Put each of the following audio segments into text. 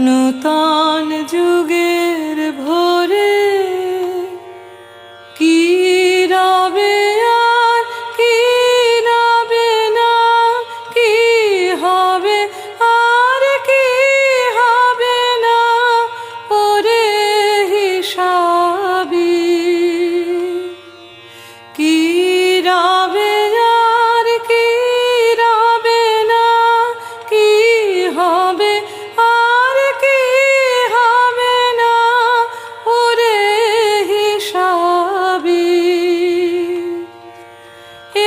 নূতন যুগের ভোরে কি রবে আর কি রবে না, কি হবে আর কি হবে না, ওরে হিসাবি। কি রবে আর কি রবে না, কি হবে আর কি হবে না, ওরে হিসাবি।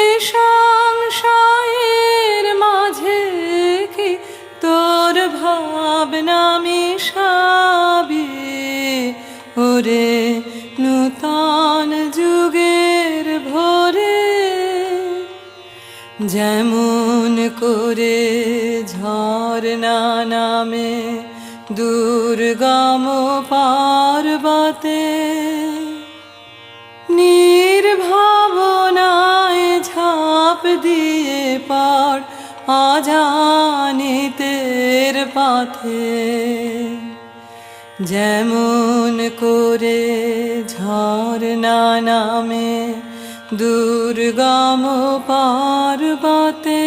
এ সংশয়ের মাঝে কি তোর ভাবনা মিশাবি, ওরে নূতন যুগের ভোরে। যেমন করে ঝর্ণা নামে দুর্গম পর্বতে, নির্ভাবনায় ঝাঁপ দিয়ে পড় অজানিতের পথে। যেমন করে ঝর্ণা নামে দুর্গম পর্বতে,